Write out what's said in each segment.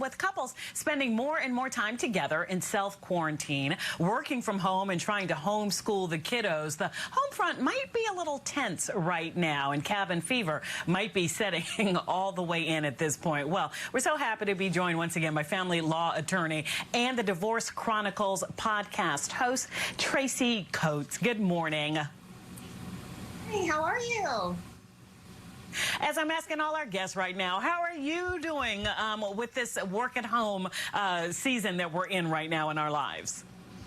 with couples spending more and more time together in self-quarantine, working from home and trying to homeschool the kiddos, the home front might be a little tense right now, and cabin fever might be setting all the way in at this point. Well, we're so happy to be joined once again by family law attorney and the Divorce Chronicles podcast host, Tracy Coates. Good morning. Hey, how are you? As I'm asking all our guests right now, how are you doing with this work at home season that we're in right now in our lives?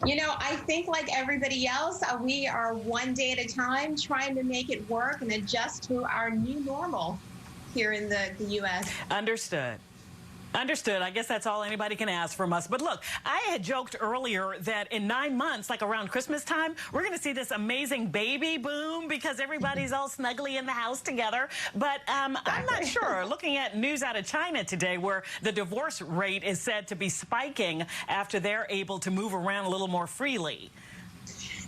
You know, I think like everybody else, we are one day at a time trying to make it work and adjust to our new normal here in the U.S. Understood. Understood. I guess that's all anybody can ask from us. But look, I had joked earlier that in 9 months, like around Christmas time, we're going to see this amazing baby boom because everybody's all snuggly in the house together. But I'm not sure. Looking at news out of China today where the divorce rate is said to be spiking after they're able to move around a little more freely.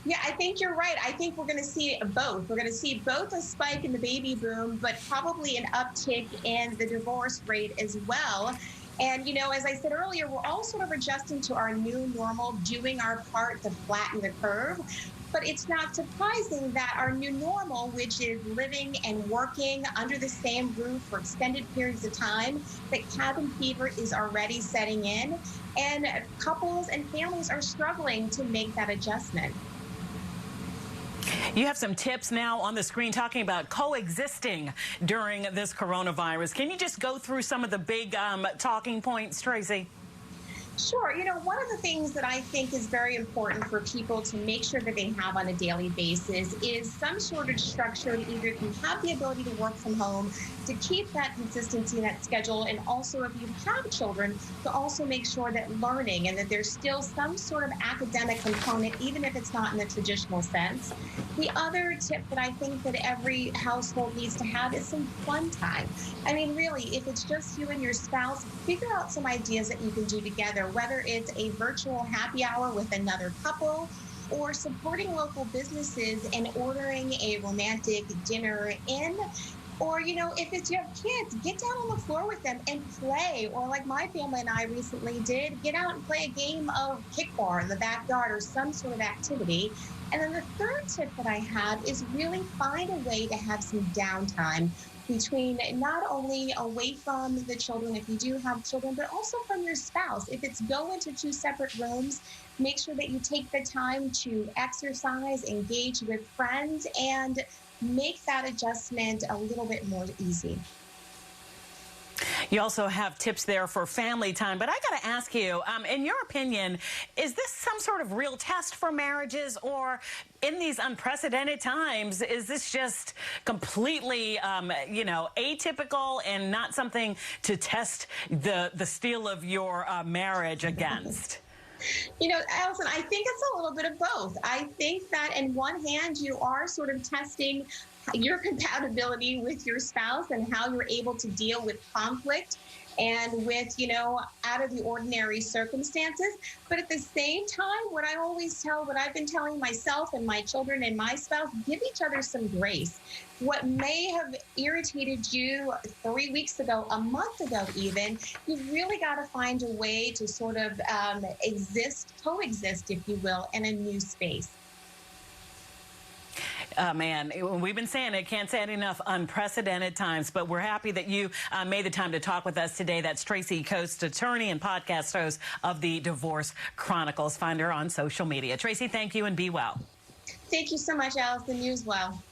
Yeah, I think you're right. I think we're going to see both. We're going to see both a spike in the baby boom, but probably an uptick in the divorce rate as well. And, you know, as I said earlier, we're all sort of adjusting to our new normal, doing our part to flatten the curve. But it's not surprising that our new normal, which is living and working under the same roof for extended periods of time, that cabin fever is already setting in. And couples and families are struggling to make that adjustment. You have some tips now on the screen talking about coexisting during this coronavirus. Can you just go through some of the big talking points, Tracy? Sure. You know, one of the things that I think is very important for people to make sure that they have on a daily basis is some sort of structure to either can have the ability to work from home, to keep that consistency in that schedule, and also if you have children, to also make sure that learning and that there's still some sort of academic component, even if it's not in the traditional sense. The other tip that I think that every household needs to have is some fun time. I mean, really, if it's just you and your spouse, figure out some ideas that you can do together, whether it's a virtual happy hour with another couple or supporting local businesses and ordering a romantic dinner in. Or, you know, if it's you have kids, get down on the floor with them and play. Or like my family and I recently did, get out and play a game of kickball in the backyard or some sort of activity. And then the third tip that I have is really find a way to have some downtime between not only away from the children, if you do have children, but also from your spouse. If it's go into 2 separate rooms, make sure that you take the time to exercise, engage with friends, and make that adjustment a little bit more easy. You also have tips there for family time, but I got to ask you, in your opinion, is this some sort of real test for marriages, or in these unprecedented times, is this just completely, you know, atypical and not something to test the steel of your marriage against? You know, Allison, I think it's a little bit of both. I think that in one hand, you are sort of testing your compatibility with your spouse and how you're able to deal with conflict and with, you know, out of the ordinary circumstances. But at the same time, what I've been telling myself and my children and my spouse, give each other some grace. What may have irritated you 3 weeks ago, a month ago even, you've really got to find a way to sort of coexist, if you will, in a new space. Man, we've been saying it, can't say it enough, unprecedented times, but we're happy that you made the time to talk with us today. That's Tracy Coates, attorney and podcast host of the Divorce Chronicles. Find her on social media. Tracy, thank you and be well. Thank you so much, Allison. You as well.